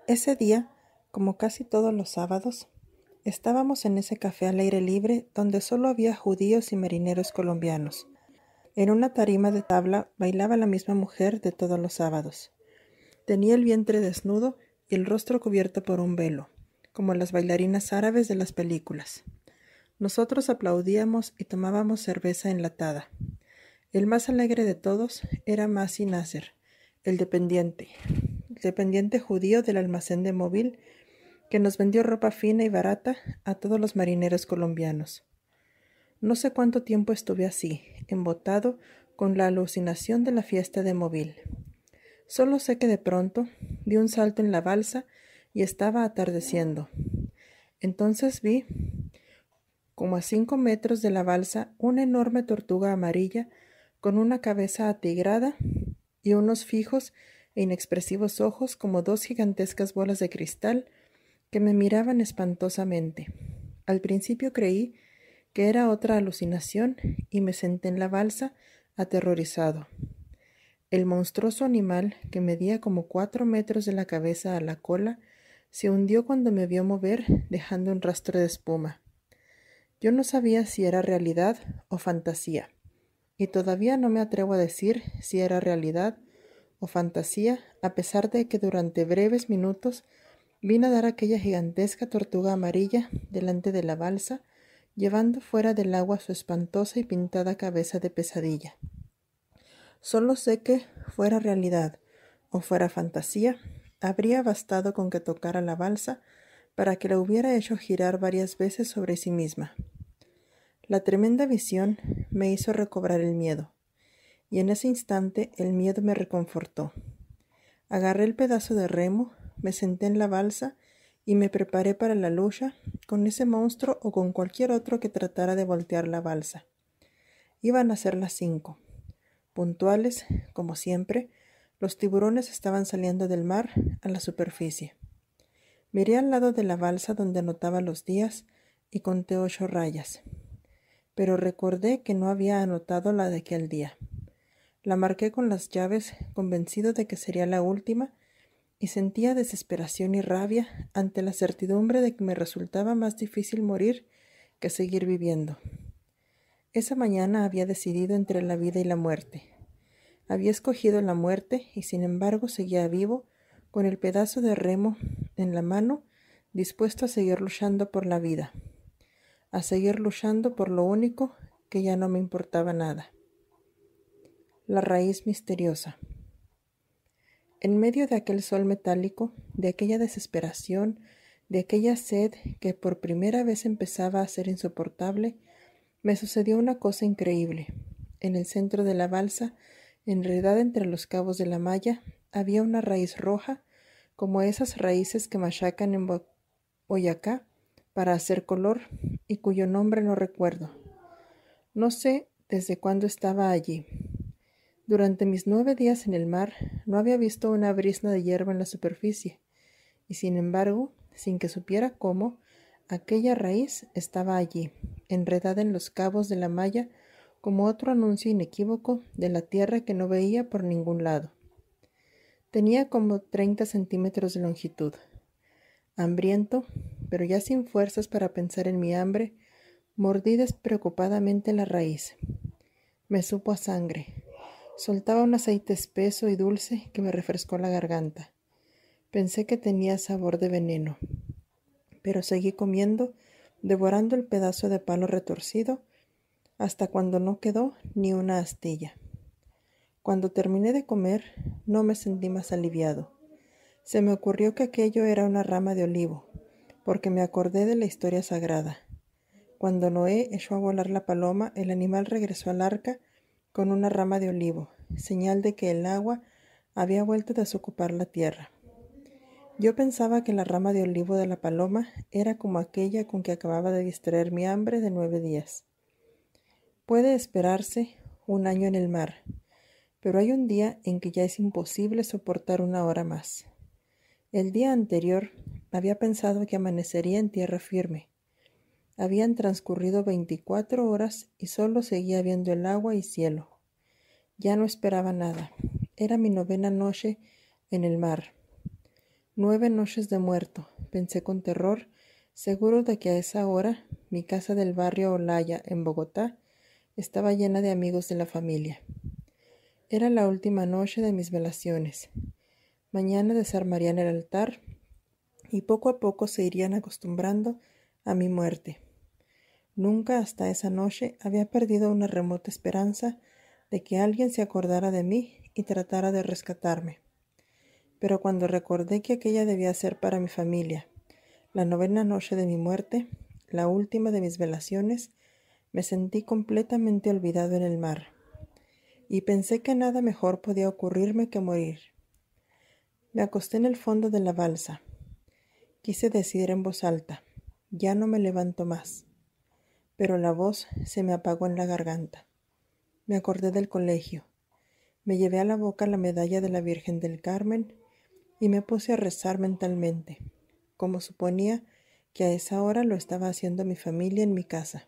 Ese día, como casi todos los sábados, estábamos en ese café al aire libre donde solo había judíos y marineros colombianos. En una tarima de tabla bailaba la misma mujer de todos los sábados. Tenía el vientre desnudo y el rostro cubierto por un velo, como las bailarinas árabes de las películas. Nosotros aplaudíamos y tomábamos cerveza enlatada. El más alegre de todos era Masi Nasser, el dependiente judío del almacén de Móvil, que nos vendió ropa fina y barata a todos los marineros colombianos. No sé cuánto tiempo estuve así, embotado con la alucinación de la fiesta de Móvil. Solo sé que de pronto di un salto en la balsa y estaba atardeciendo. Entonces vi, como a 5 metros de la balsa, una enorme tortuga amarilla con una cabeza atigrada y unos fijos e inexpresivos ojos como 2 gigantescas bolas de cristal que me miraban espantosamente. Al principio creí que era otra alucinación y me senté en la balsa aterrorizado. El monstruoso animal, que medía como 4 metros de la cabeza a la cola, se hundió cuando me vio mover, dejando un rastro de espuma. Yo no sabía si era realidad o fantasía, y todavía no me atrevo a decir si era realidad o fantasía, a pesar de que durante breves minutos vi nadar aquella gigantesca tortuga amarilla delante de la balsa, llevando fuera del agua su espantosa y pintada cabeza de pesadilla. Solo sé que, fuera realidad o fuera fantasía, habría bastado con que tocara la balsa para que la hubiera hecho girar varias veces sobre sí misma. La tremenda visión me hizo recobrar el miedo, y en ese instante el miedo me reconfortó. Agarré el pedazo de remo, me senté en la balsa y me preparé para la lucha con ese monstruo o con cualquier otro que tratara de voltear la balsa. Iban a ser las 5. Puntuales, como siempre, los tiburones estaban saliendo del mar a la superficie. Miré al lado de la balsa donde anotaba los días y conté 8 rayas. Pero recordé que no había anotado la de aquel día. La marqué con las llaves, convencido de que sería la última, y sentía desesperación y rabia ante la certidumbre de que me resultaba más difícil morir que seguir viviendo. Esa mañana había decidido entre la vida y la muerte. Había escogido la muerte y sin embargo seguía vivo, con el pedazo de remo en la mano, dispuesto a seguir luchando por la vida, a seguir luchando por lo único que ya no me importaba nada. La raíz misteriosa. En medio de aquel sol metálico, de aquella desesperación, de aquella sed que por primera vez empezaba a ser insoportable, me sucedió una cosa increíble. En el centro de la balsa, enredada entre los cabos de la malla, había una raíz roja, como esas raíces que machacan en Boyacá para hacer color, y cuyo nombre no recuerdo. No sé desde cuándo estaba allí. Durante mis 9 días en el mar no había visto una brizna de hierba en la superficie, y sin embargo, sin que supiera cómo, aquella raíz estaba allí, enredada en los cabos de la malla, como otro anuncio inequívoco de la tierra que no veía por ningún lado. Tenía como 30 centímetros de longitud. Hambriento, pero ya sin fuerzas para pensar en mi hambre, mordí despreocupadamente la raíz. Me supo a sangre. Soltaba un aceite espeso y dulce que me refrescó la garganta. Pensé que tenía sabor de veneno, pero seguí comiendo, devorando el pedazo de palo retorcido, hasta cuando no quedó ni una astilla. Cuando terminé de comer, no me sentí más aliviado. Se me ocurrió que aquello era una rama de olivo, porque me acordé de la historia sagrada. Cuando Noé echó a volar la paloma, el animal regresó al arca con una rama de olivo, señal de que el agua había vuelto a desocupar la tierra. Yo pensaba que la rama de olivo de la paloma era como aquella con que acababa de distraer mi hambre de 9 días. Puede esperarse 1 año en el mar, pero hay un día en que ya es imposible soportar 1 hora más. El día anterior había pensado que amanecería en tierra firme. Habían transcurrido 24 horas y solo seguía viendo el agua y cielo. Ya no esperaba nada. Era mi 9ª noche en el mar. 9 noches de muerto, pensé con terror, seguro de que a esa hora mi casa del barrio Olaya, en Bogotá, estaba llena de amigos de la familia. Era la última noche de mis velaciones. Mañana desarmarían el altar y poco a poco se irían acostumbrando a mi muerte. Nunca hasta esa noche había perdido una remota esperanza de que alguien se acordara de mí y tratara de rescatarme. Pero cuando recordé que aquella debía ser para mi familia la 9ª noche de mi muerte, la última de mis velaciones, me sentí completamente olvidado en el mar, y pensé que nada mejor podía ocurrirme que morir. Me acosté en el fondo de la balsa. Quise decir en voz alta, ya no me levanto más, pero la voz se me apagó en la garganta. Me acordé del colegio. Me llevé a la boca la medalla de la Virgen del Carmen y me puse a rezar mentalmente, como suponía que a esa hora lo estaba haciendo mi familia en mi casa.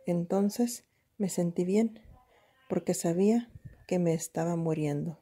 Entonces me sentí bien, porque sabía que me estaba muriendo.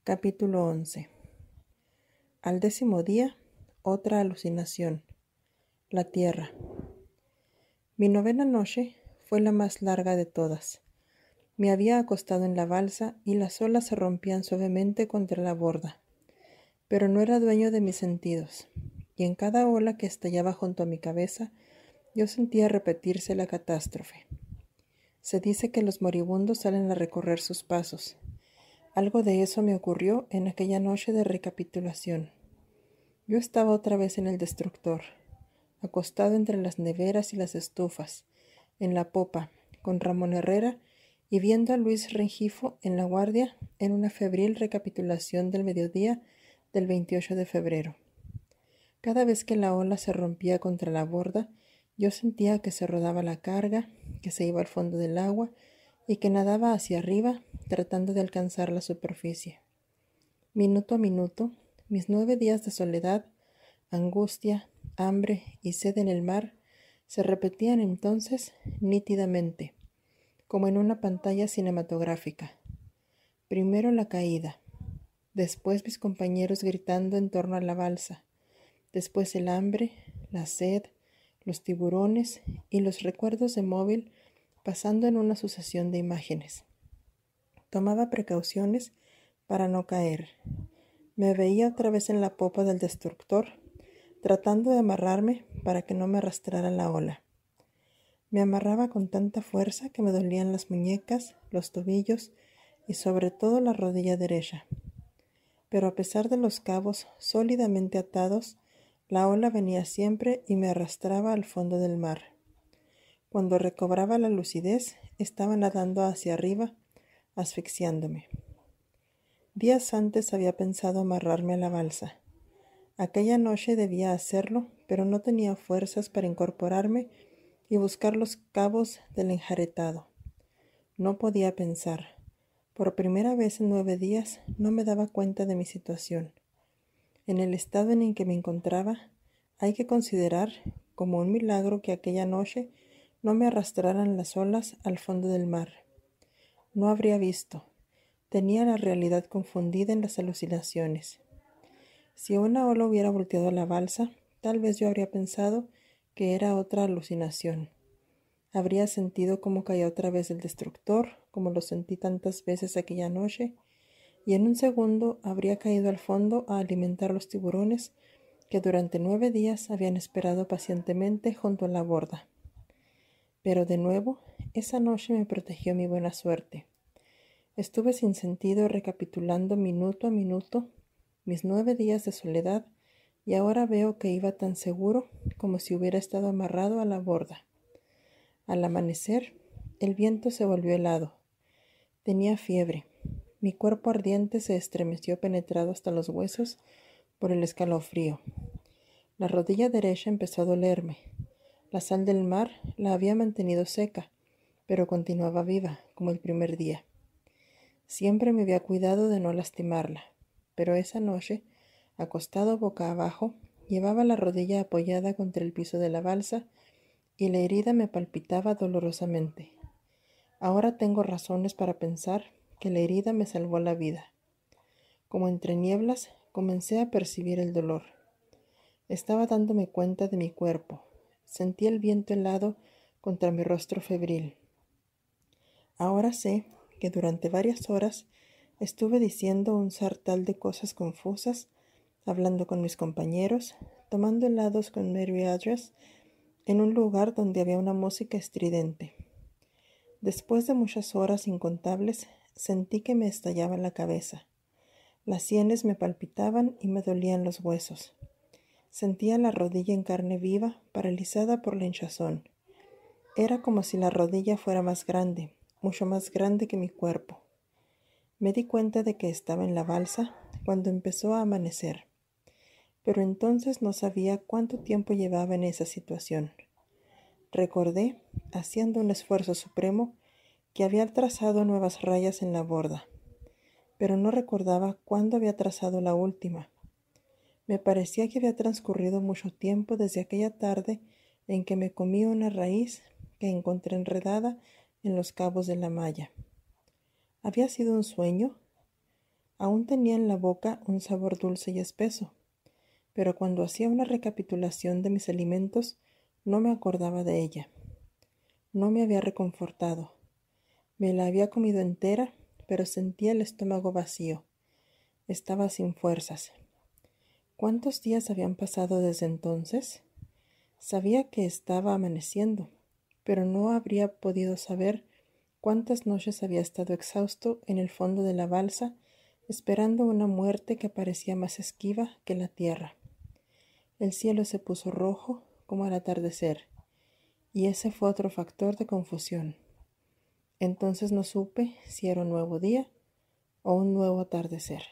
Capítulo 11. Al 10º día, otra alucinación. La tierra. Mi 9ª noche fue la más larga de todas. Me había acostado en la balsa y las olas se rompían suavemente contra la borda. Pero no era dueño de mis sentidos, y en cada ola que estallaba junto a mi cabeza, yo sentía repetirse la catástrofe. Se dice que los moribundos salen a recorrer sus pasos. Algo de eso me ocurrió en aquella noche de recapitulación. Yo estaba otra vez en el destructor, acostado entre las neveras y las estufas, en la popa, con Ramón Herrera y viendo a Luis Rengifo en la guardia en una febril recapitulación del mediodía del 28 de febrero. Cada vez que la ola se rompía contra la borda, yo sentía que se rodaba la carga, que se iba al fondo del agua y que nadaba hacia arriba tratando de alcanzar la superficie. Minuto a minuto, mis 9 días de soledad, angustia, hambre y sed en el mar se repetían entonces nítidamente, como en una pantalla cinematográfica. Primero la caída, después mis compañeros gritando en torno a la balsa, después el hambre, la sed, los tiburones y los recuerdos de móvil pasando en una sucesión de imágenes. Tomaba precauciones para no caer. Me veía otra vez en la popa del destructor, tratando de amarrarme para que no me arrastrara la ola. Me amarraba con tanta fuerza que me dolían las muñecas, los tobillos y sobre todo la rodilla derecha. Pero a pesar de los cabos sólidamente atados, la ola venía siempre y me arrastraba al fondo del mar. Cuando recobraba la lucidez, estaba nadando hacia arriba, asfixiándome. Días antes había pensado amarrarme a la balsa. Aquella noche debía hacerlo, pero no tenía fuerzas para incorporarme y buscar los cabos del enjaretado. No podía pensar. Por primera vez en 9 días no me daba cuenta de mi situación. En el estado en el que me encontraba, hay que considerar como un milagro que aquella noche no me arrastraran las olas al fondo del mar. No habría visto. Tenía la realidad confundida en las alucinaciones. Si una ola hubiera volteado la balsa, tal vez yo habría pensado que era otra alucinación. Habría sentido cómo caía otra vez el destructor, como lo sentí tantas veces aquella noche, y en un segundo habría caído al fondo a alimentar los tiburones que durante 9 días habían esperado pacientemente junto a la borda. Pero de nuevo, esa noche me protegió mi buena suerte. Estuve sin sentido recapitulando minuto a minuto mis 9 días de soledad y ahora veo que iba tan seguro como si hubiera estado amarrado a la borda. Al amanecer, el viento se volvió helado. Tenía fiebre. Mi cuerpo ardiente se estremeció penetrado hasta los huesos por el escalofrío. La rodilla derecha empezó a dolerme. La sal del mar la había mantenido seca, pero continuaba viva, como el primer día. Siempre me había cuidado de no lastimarla, pero esa noche, acostado boca abajo, llevaba la rodilla apoyada contra el piso de la balsa y la herida me palpitaba dolorosamente. Ahora tengo razones para pensar que la herida me salvó la vida. Como entre nieblas, comencé a percibir el dolor. Estaba dándome cuenta de mi cuerpo. Sentí el viento helado contra mi rostro febril. Ahora sé que durante varias horas estuve diciendo un sartal de cosas confusas, hablando con mis compañeros, tomando helados con Mary Address, en un lugar donde había una música estridente. Después de muchas horas incontables, sentí que me estallaba la cabeza. Las sienes me palpitaban y me dolían los huesos. Sentía la rodilla en carne viva, paralizada por la hinchazón. Era como si la rodilla fuera más grande, mucho más grande que mi cuerpo. Me di cuenta de que estaba en la balsa cuando empezó a amanecer, pero entonces no sabía cuánto tiempo llevaba en esa situación. Recordé, haciendo un esfuerzo supremo, que había trazado nuevas rayas en la borda, pero no recordaba cuándo había trazado la última. Me parecía que había transcurrido mucho tiempo desde aquella tarde en que me comí una raíz que encontré enredada en los cabos de la malla. ¿Había sido un sueño? Aún tenía en la boca un sabor dulce y espeso, pero cuando hacía una recapitulación de mis alimentos no me acordaba de ella. No me había reconfortado. Me la había comido entera, pero sentía el estómago vacío. Estaba sin fuerzas. ¿Cuántos días habían pasado desde entonces? Sabía que estaba amaneciendo, pero no habría podido saber cuántas noches había estado exhausto en el fondo de la balsa, esperando una muerte que parecía más esquiva que la tierra. El cielo se puso rojo como al atardecer, y ese fue otro factor de confusión. Entonces no supe si era un nuevo día o un nuevo atardecer.